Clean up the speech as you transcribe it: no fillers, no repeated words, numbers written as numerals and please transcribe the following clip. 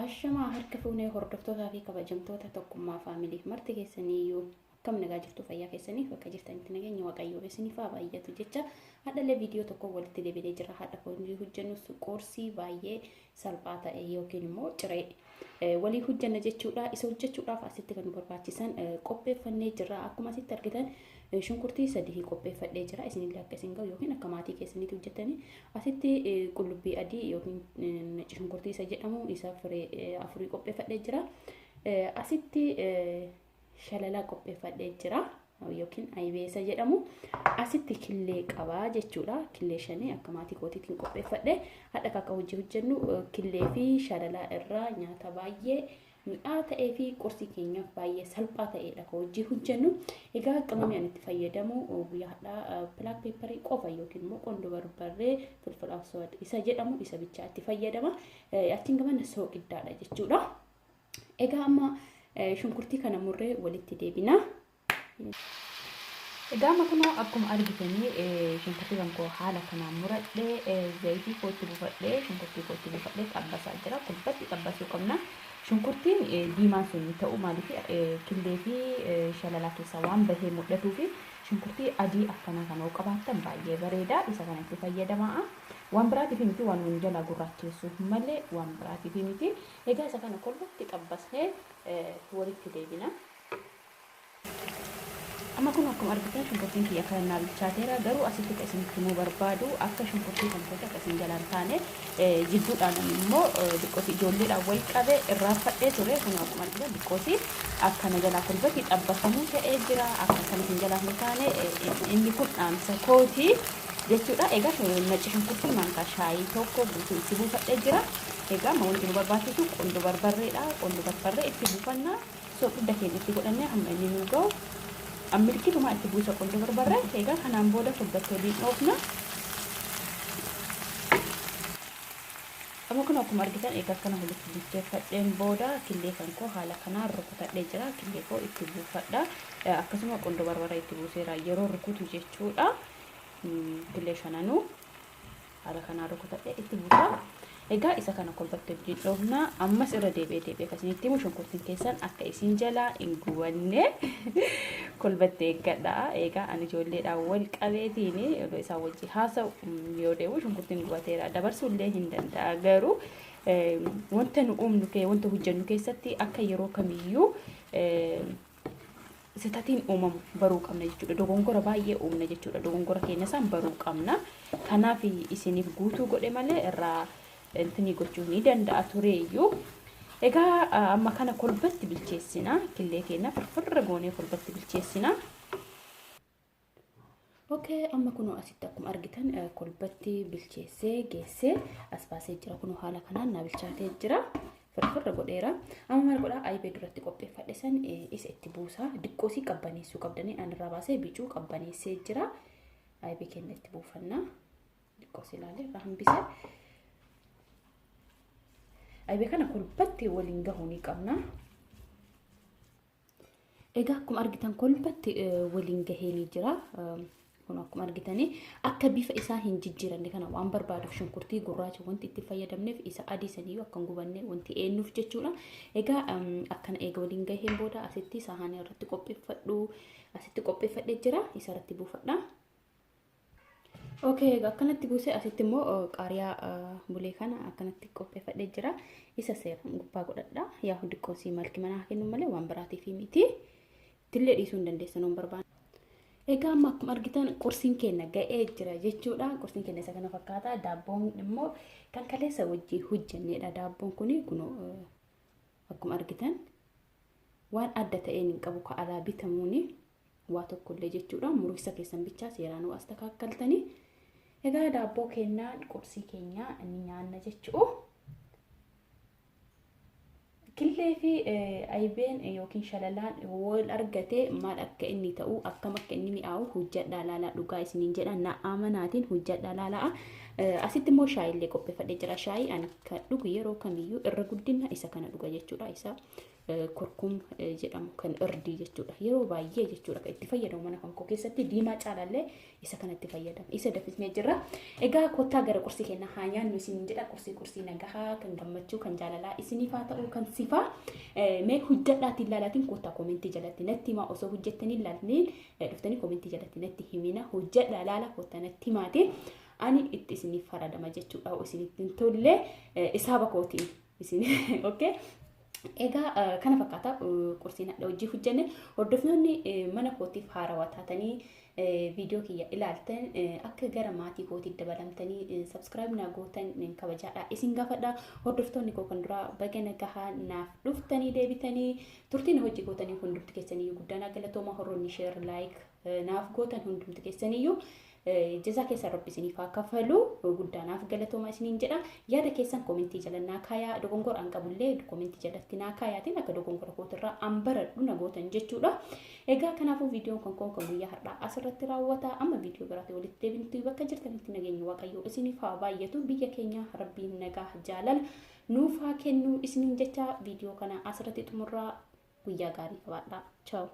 Ashamaa harka fuunee hordoftootaa fi kabajamtoota tokkummaa faamiliif marti keessaniyyuu akkam nagaa jirtu fayyaa keessaniif bakka jirtanitti nageenya waaqayyoo isiniif haa baay'atu jecha hadhalee viidiyoo tokko walitti deebi'ee jira. Hadha foonii hojjennus qorsii baay'ee salphaa ta'e yookiin immoo ciree walii hojjenna jechuudha. Isa hojjechuudhaaf asitti kan barbaachisan qopheeffannee jira. Akkuma asitti argitan shunkurtii sadii qopheeffadhee jira. Isinillee akka isin ga'u yookiin akka maatii keessanitti hojjettanii asitti qullubbii adii yookiin nacci shunkurtii isa jedhamu isa firee afurii qopheeffadhee jira. Asitti shalalaa qopheeffadhee jira yookiin aybeesa jedhamu. Asitti killee qabaa jechuudha. Killee shanii akka maatii kootiitiin qopheeffadhe. Hadha akka hojii hojjennu killee fi shalalaa irraa nyaata baay'ee mi'aa ta'ee fi qorsii keenyaaf baay'ee salphaa ta'edha kan hojii hojjennu. Egaa qamami ani itti fayyadamu guyyaa hadhaa black pepper qofa yookiin immoo qondo barbarree filfil aswad isa jedhamu isa bichaa itti fayyadama. Achiin gamana sooqiddaadha jechuudha. Egaa amma shunkurtii kana murree walitti deebina. Egaa amma kana akkuma argitanii shunkurtii kan koo haala kanaan muradhee zayitii kootti buufadhee shunkurtii kootti buufadhee qabbasaa jira. Kulbatti qabbasuu qabna. Shunkurtiin diimaan sun ta'uu maaliif killee fi shalalaa keessaa waan bahee mul'atuu fi shunkurtii adii akkana kan qabaattan baay'ee bareeda. Isa kana itti fayyadamaa. Waan biraatiif miti waan nuun jalaa gurraacheessuuf malee waan biraatiif miti. Egaa isa kana kulbatti qabbasnee walitti deebina. Amma kun akkuma argitan shunkurtiin kiyya kana bilchaateera. Garuu asitti kan isinitti himuu barbaadu akka shunkurtii kana tokko akka isin jalaan taane jidduudhaan immoo diqqootii ijoolleedhaan wal qabe irraanfadhee ture. Kun akkuma argitan diqqootii akkana jalaa kulbatti dhabbatamuu ta'ee jira. Akka kan isin jalaan hin taane inni kun dhaamsa kooti jechuudha. Egaa nacci shunkurtii maankaa shaayii tokko guutuu itti buufadhee jira. Egaa amma wanti nu barbaachisu qondo barbarreedha. Qondo barbarree itti buufannaa soqidda keenya itti godhannee hamma inni nu ga'u Amirki cuma itti buusa qondo barbarree. Egaa kanaan booda kulbattee dhiidhoofna. Amma kun akkuma argitan egaa kana walitti bilcheeffadheen booda killee kan koo haala kanaan rukutadhee jira. Killee koo itti buufadha. Akkasuma qondo barbarree itti buuseera yeroo rukutu jechuudha. Killee shananuu haala kanaan rukutadhee itti buusa. Egaa isa kana kulbattee dhiidhoofna. Ammas irra deebi'ee akkasinitti immoo shunkurtiin keessan akka isin jalaa hin gubanne kulbattee eeggadha. Egaa ani ijoolleedhaan wal qabeetiin isaa wajji haasa'u yoo deemu shunkurtiin gubateera dabarsuullee hin danda'a. Garuu wanta nu uumnu wanta hojjennu keessatti akka yeroo kamiyyuu sitatiin uumamu baruu qabna jechuudha. Dogongora baay'ee uumna jechuudha. Dogongora keenya isaan baruu qabna. Kanaaf isiniif guutuu godhe malee irraa intini gochuu ni danda'a tureeyyuu. Egaa amma kana kulbatti bilcheessina. Killee keenya firfirra goonee kulbatti bilcheessina. Okay, amma kunoo asitti akkuma argitan kulbatti bilcheessee geessee as baasee jira. Kunoo haala kanaan na bilchaatee jira. Firfirra godheera. Amma maal godhaa aybee duratti qopheeffadhe san isa itti buusaa. Diqqoosii qabbaneessuu qabdanii ani irraa baasee bicuu qabbaneessee jira. Aybee keenya itti buufannaa. Diqqoosii ilaalee irraa hambisee. Aybee kana kulbatti waliin gahuu ni qabna. Egaa akkuma argitan kulbatti waliin gahee ni jira. Kun akkuma argitanii akka bifa isaa hin jijjiiranne kana waan barbaaduuf shunkurtii gurraacha wanti itti fayyadamneef isa adii sanii akka hin gubanne wanti eenyuuf jechuudha. Egaa akkana eega waliin gaheen booda asitti sahanee irratti qopheeffadhu. Asitti qopheeffadhee jira. Isa irratti buufadha. Okay, akkanatti buusee asitti immoo qaariyaa bulee kana akkanatti qopheeffadhee jira. Isa seeraan gubbaa godhadha. Yaa diqqoosii malki manaa kennu malee waan biraatiif miti. Tillee dhiisuu hin dandeessan waan barbaadu. Egaa amma akkuma argitan qursiin keenya ga'ee jira jechuudha. Qursiin keenya isa kana fakkaata. Daabboon immoo kan kaleessa wajjii hojjennedha. Daabboon kuni kun akkuma argitan waan adda ta'een hin qabu ka alaa bitamuuni waa tokkollee jechuudha. Murisa keessan bichaa seeraan waas takakkaltanii. Egaa daabboo keenya qursii keenya inni nyaanna jechuudha. Killee fi aybeen yookiin shalalaan wal argatee maal akka inni ta'u akkam akka inni mi'aawu hojjedhaa laalaa dhugaa isiniin jedha na amanaatiin hojjedhaa laalaa Asitti immoo shaayii illee qopheeffadhee jira. Shaayii ani kan dhugu yeroo kamiyyuu irra guddina isa kana dhuga jechuudha. Isa kurkum jedhamu kan irdii jechuudha. Yeroo baay'ee jechuudha kan itti fayyadamu mana kan koo keessatti diimaa caalallee isa kanatti fayyadamu. Isa dafisnee jira. Egaa kottaa gara qursii kennaa haa nyaannu isin jedha. Qursii nagahaa kan gammachuu kan jaalalaa isiniif haa ta'u kan sifaa mee hojjedhaatiin ilaalaatiin kottaa komentii jalatti natti himaa osoo hojjettanii ilaalanii dhuftanii komentii jalatti natti himina hojjedhaa ilaala kottaa natti himaati. Ani itti isiniif faradama jechuudha. Isinitti hin tolle isaa bakootiin isin okay. Egaa kana fakkaata qursiin hadha hojii hojjenne hordofnoonni mana kootiif haarawaa taatanii viidiyoo kiyya ilaaltan akka gara maatii kootiitti dabalamtanii subscribe na gootan kabajaadha isin gaafadha. Hordoftoonni koo kan dura baga nagahaa naaf dhuftanii deebitanii turtiin hojii gootanii hundumti keessaniyyuu guddaan galatooma. Horroonni share like naaf gootan hundumti keessaniyyuu jazaa keessa rabbi isiniif haa kafalu guddaanaaf galatooma isiniin jedha. Yaada keessan komentii jala naa kaayaa dogongora an qabullee komentii jalatti naa kaayaatiin akka dogongora kootirraa an baradhu na gootan jechuudha. Egaa kanaafuu viidiyoon kan guyyaa har'aa asirratti raawwata. Amma viidiyoo biraatti walitti deebinutti bakka jirtanitti nageenyi waaqayyoo isiniif haa baay'atu. Biyya keenya rabbiin nagaa jaalala nuuf haa kennu isiniin jecha viidiyoo kana asirratti xumurraa guyyaa gaarii qabaadha. Ciao.